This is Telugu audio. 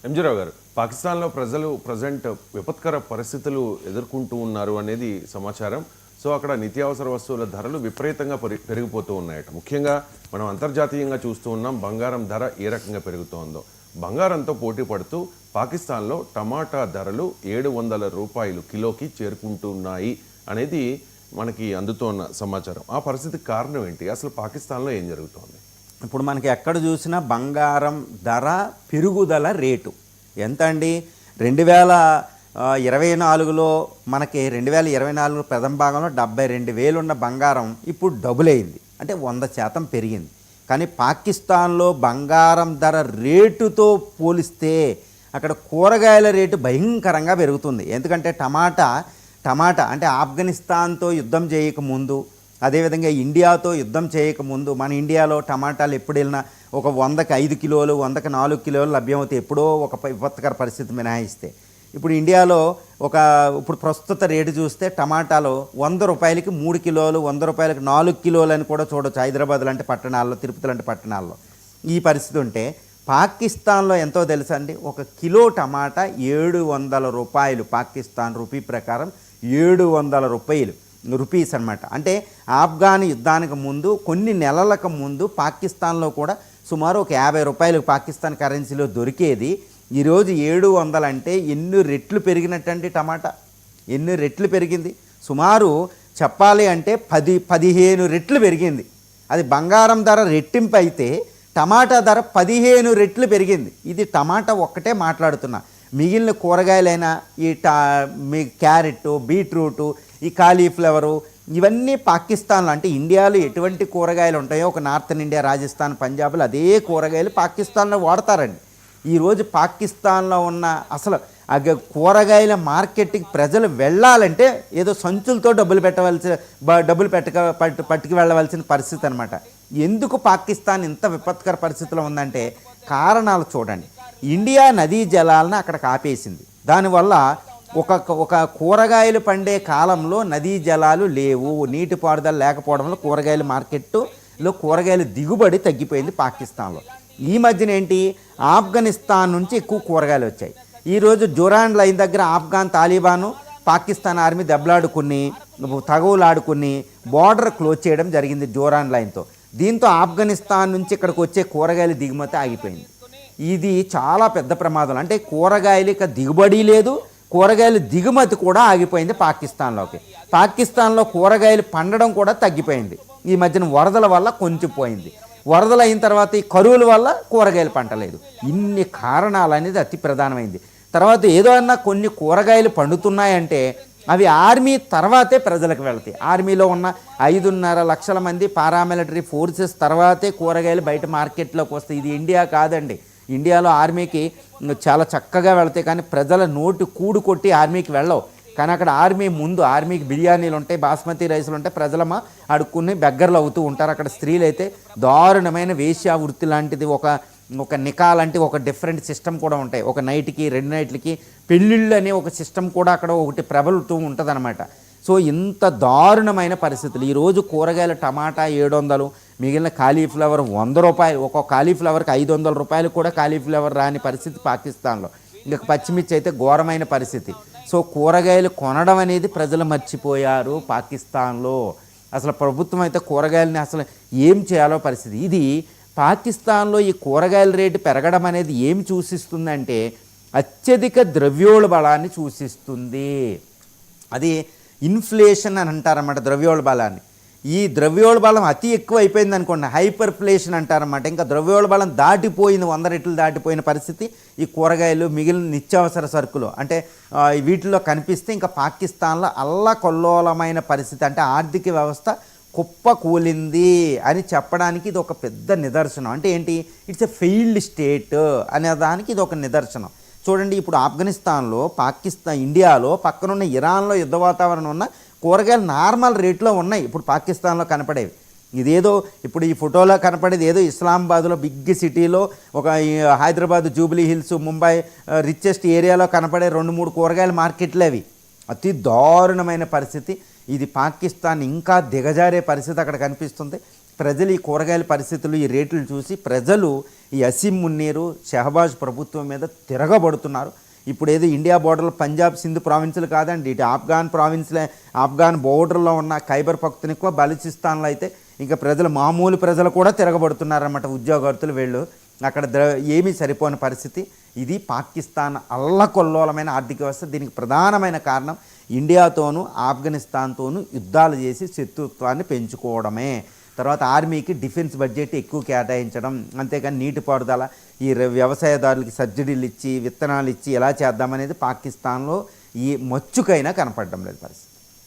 ఎంజీరావు గారు, పాకిస్తాన్లో ప్రజలు ప్రజెంట్ విపత్కర పరిస్థితులు ఎదుర్కొంటూ ఉన్నారు అనేది సమాచారం. సో అక్కడ నిత్యావసర వస్తువుల ధరలు విపరీతంగా పెరిగిపోతూ ఉన్నాయట. ముఖ్యంగా మనం అంతర్జాతీయంగా చూస్తూ ఉన్నాం బంగారం ధర ఏ రకంగా పెరుగుతోందో. బంగారంతో పోటీ పడుతూ పాకిస్తాన్లో టమాటా ధరలు 700 రూపాయలు కిలోకి చేరుకుంటున్నాయి అనేది మనకి అందుతోన్న సమాచారం. ఆ పరిస్థితికి కారణం ఏంటి? అసలు పాకిస్తాన్లో ఏం జరుగుతోంది? ఇప్పుడు మనకి ఎక్కడ చూసినా బంగారం ధర పెరుగుదల రేటు ఎంత అండి? 2024లో మనకి 2024 ప్రథమ భాగంలో 72,000 ఉన్న బంగారం ఇప్పుడు డబుల్ అయింది, అంటే 100% పెరిగింది. కానీ పాకిస్తాన్లో బంగారం ధర రేటుతో పోలిస్తే అక్కడ కూరగాయల రేటు భయంకరంగా పెరుగుతుంది. ఎందుకంటే టమాటా అంటే ఆఫ్ఘనిస్తాన్తో యుద్ధం చేయకముందు, అదేవిధంగా ఇండియాతో యుద్ధం చేయకముందు మన ఇండియాలో టమాటాలు ఎప్పుడు వెళ్ళినా ఒక 100కి 5 కిలోలు 100కి 4 కిలోలు లభ్యమవుతాయి, ఎప్పుడో ఒక విపత్కర పరిస్థితి మినహాయిస్తే. ఇప్పుడు ఇండియాలో ఇప్పుడు ప్రస్తుత రేటు చూస్తే టమాటాలు 100 రూపాయలకి 3 కిలోలు, 100 రూపాయలకి 4 కిలోలు అని కూడా చూడవచ్చు. హైదరాబాద్ లాంటి పట్టణాల్లో, తిరుపతి లాంటి పట్టణాల్లో ఈ పరిస్థితి ఉంటే పాకిస్తాన్లో ఎంతో తెలుసా అండి? ఒక కిలో టమాటా 700 రూపాయలు, పాకిస్తాన్ రూపీ ప్రకారం 700 రూపీస్ అనమాట. అంటే ఆఫ్ఘాన్ యుద్ధానికి ముందు కొన్ని నెలలకు ముందు పాకిస్తాన్లో కూడా సుమారు ఒక 50 రూపాయలు పాకిస్తాన్ కరెన్సీలో దొరికేది. ఈరోజు 700 అంటే ఎన్ని రెట్లు పెరిగినట్టండి? టమాటా ఎన్ని రెట్లు పెరిగింది? సుమారు చెప్పాలి అంటే 15 రెట్లు పెరిగింది. అది బంగారం ధర రెట్టింపు అయితే టమాటా ధర 15 రెట్లు పెరిగింది. ఇది టమాటా ఒక్కటే మాట్లాడుతున్నా. మిగిలిన కూరగాయలైనా మీ క్యారెట్, బీట్రూటు, ఈ కాలీఫ్లవరు, ఇవన్నీ పాకిస్తాన్లో, అంటే ఇండియాలో ఎటువంటి కూరగాయలు ఉంటాయో ఒక నార్థన్ ఇండియా, రాజస్థాన్, పంజాబ్లో అదే కూరగాయలు పాకిస్తాన్లో వాడతారండి. ఈరోజు పాకిస్తాన్లో ఉన్న అసలు కూరగాయల మార్కెట్కి ప్రజలు వెళ్ళాలంటే ఏదో సంచులతో డబ్బులు పట్టుకు వెళ్ళవలసిన పరిస్థితి అనమాట. ఎందుకు పాకిస్తాన్ ఇంత విపత్కర పరిస్థితిలో ఉందంటే కారణాలు చూడండి. ఇండియా నదీ జలాలను అక్కడికి ఆపేసింది. దానివల్ల ఒక కూరగాయలు పండే కాలంలో నదీ జలాలు లేవు, నీటిపారుదల లేకపోవడంలో కూరగాయల మార్కెట్లో కూరగాయల దిగుబడి తగ్గిపోయింది పాకిస్తాన్లో. ఈ మధ్యన ఏంటి, ఆఫ్ఘనిస్తాన్ నుంచి ఎక్కువ కూరగాయలు వచ్చాయి. ఈరోజు జోరాన్ లైన్ దగ్గర ఆఫ్ఘాన్ తాలిబాను పాకిస్తాన్ ఆర్మీ దెబ్బలాడుకుని తగవులాడుకుని బోర్డర్ క్లోజ్ చేయడం జరిగింది జోరాన్ లైన్తో. దీంతో ఆఫ్ఘనిస్తాన్ నుంచి ఇక్కడికి వచ్చే కూరగాయల దిగుమతి ఆగిపోయింది. ఇది చాలా పెద్ద ప్రమాదం. అంటే కూరగాయలకి దిగుబడి లేదు, కూరగాయల దిగుమతి కూడా ఆగిపోయింది పాకిస్తాన్లోకి. పాకిస్తాన్లో కూరగాయలు పండడం కూడా తగ్గిపోయింది. ఈ మధ్యన వరదల వల్ల కొంచెం పోయింది. వరదలు అయిన తర్వాత ఈ కరువుల వల్ల కూరగాయలు పంటలేదు. ఇన్ని కారణాలు అనేది అతి ప్రధానమైంది. తర్వాత ఏదో అన్నా కొన్ని కూరగాయలు పండుతున్నాయంటే అవి ఆర్మీ తర్వాతే ప్రజలకు వెళతాయి. ఆర్మీలో ఉన్న 5.5 లక్షల మంది పారామిలిటరీ ఫోర్సెస్ తర్వాతే కూరగాయలు బయట మార్కెట్లోకి వస్తాయి. ఇది ఇండియా కాదండి. ఇండియాలో ఆర్మీకి చాలా చక్కగా వెళతాయి, కానీ ప్రజల నోటి కూడు కొట్టి ఆర్మీకి వెళ్ళవు. కానీ అక్కడ ఆర్మీ ముందు ఆర్మీకి బిర్యానీలు ఉంటాయి, బాస్మతి రైసులు ఉంటాయి, ప్రజలమ్మ అడుక్కుని బెగ్గర్లు అవుతూ ఉంటారు. అక్కడ స్త్రీలు అయితే దారుణమైన వేశ్యా వృత్తి లాంటిది, ఒక నికా లాంటి ఒక డిఫరెంట్ సిస్టమ్ కూడా ఉంటాయి. ఒక నైట్కి 2 నైట్లకి పెళ్ళిళ్ళు అనే ఒక సిస్టమ్ కూడా అక్కడ ఒకటి ప్రబలుతూ ఉంటుంది అనమాట. సో ఇంత దారుణమైన పరిస్థితులు. ఈరోజు కూరగాయల టమాటా 700, మిగిలిన కాలీఫ్లవర్ 100 రూపాయలు. ఒక్కొక్క కాలీఫ్లవర్కి 500 రూపాయలు కూడా కాలీఫ్లవర్ రాని పరిస్థితి పాకిస్తాన్లో. ఇంకా పచ్చిమిర్చి అయితే ఘోరమైన పరిస్థితి. సో కూరగాయలు కొనడం అనేది ప్రజలు మర్చిపోయారు పాకిస్తాన్లో. అసలు ప్రభుత్వం అయితే కూరగాయలని అసలు ఏం చేయాలో పరిస్థితి. ఇది పాకిస్తాన్లో ఈ కూరగాయల రేటు పెరగడం అనేది ఏం సూచిస్తుందంటే అత్యధిక ద్రవ్యోల్బణాన్ని సూచిస్తుంది. అది ఇన్ఫ్లేషన్ అని అంటారన్నమాట ద్రవ్యోల్బణాన్ని. ఈ ద్రవ్యోల్బణం అతి ఎక్కువ అయిపోయింది అనుకోండి, హైపర్ఫ్లేషన్ అంటారన్నమాట. ఇంకా ద్రవ్యోల్బణం దాటిపోయింది, 100 రెట్లు దాటిపోయిన పరిస్థితి ఈ కూరగాయలు, మిగిలిన నిత్యావసర సరుకులు అంటే వీటిలో కనిపిస్తే ఇంకా పాకిస్తాన్లో అల్లకల్లోలమైన పరిస్థితి, అంటే ఆర్థిక వ్యవస్థ కుప్ప కూలింది అని చెప్పడానికి ఇది ఒక పెద్ద నిదర్శనం. అంటే ఏంటి, ఇట్స్ ఎ ఫెయిల్డ్ స్టేట్ అనే దానికి ఇది ఒక నిదర్శనం. చూడండి, ఇప్పుడు ఆఫ్ఘనిస్తాన్లో, ఇండియాలో పక్కనున్న ఇరాన్లో యుద్ధ వాతావరణం ఉన్న కూరగాయలు నార్మల్ రేట్లో ఉన్నాయి ఇప్పుడు పాకిస్తాన్లో కనపడేవి. ఇదేదో ఇప్పుడు ఈ ఫోటోలో కనపడేది ఏదో ఇస్లామాబాద్లో బిగ్ సిటీలో, ఒక Hyderabad Jubilee hills, Mumbai richest ఏరియాలో కనపడే 2-3 కూరగాయల మార్కెట్లు అవి. అతి దారుణమైన పరిస్థితి. ఇది పాకిస్తాన్ ఇంకా దిగజారే పరిస్థితి అక్కడ కనిపిస్తుంది. ప్రజలు ఈ కూరగాయల పరిస్థితులు ఈ రేట్లు చూసి ప్రజలు ఈ అసీం మున్నీరు షహబాజ్ ప్రభుత్వం మీద తిరగబడుతున్నారు. ఇప్పుడు ఏదో ఇండియా బోర్డర్లో పంజాబ్ సింధు ప్రావిన్సులు కాదండి, ఇటు ఆఫ్ఘాన్ ప్రావిన్స్లే, ఆఫ్ఘాన్ బోర్డర్లో ఉన్న ఖైబర్ పఖ్తూన్ఖ్వా, బలూచిస్తాన్లో అయితే ఇంకా ప్రజలు మామూలు ప్రజలు కూడా తిరగబడుతున్నారన్నమాట. ఉద్యోగస్తులు వీళ్ళు అక్కడ ఏమీ సరిపోని పరిస్థితి. ఇది పాకిస్తాన్ అల్లకొల్లోలమైన ఆర్థిక వ్యవస్థ. దీనికి ప్రధానమైన కారణం ఇండియాతోనూ ఆఫ్ఘనిస్తాన్తోనూ యుద్ధాలు చేసి శత్రుత్వాన్ని పెంచుకోవడమే. తర్వాత ఆర్మీకి డిఫెన్స్ బడ్జెట్ ఎక్కువ కేటాయించడం, అంతేకాని నీటిపారుదల, ఈ వ్యవసాయదారులకి సబ్సిడీలు ఇచ్చి విత్తనాలు ఇచ్చి ఎలా చేద్దామనేది పాకిస్తాన్లో ఈ మచ్చుకైనా కనపడడం లేదు పరిస్థితి.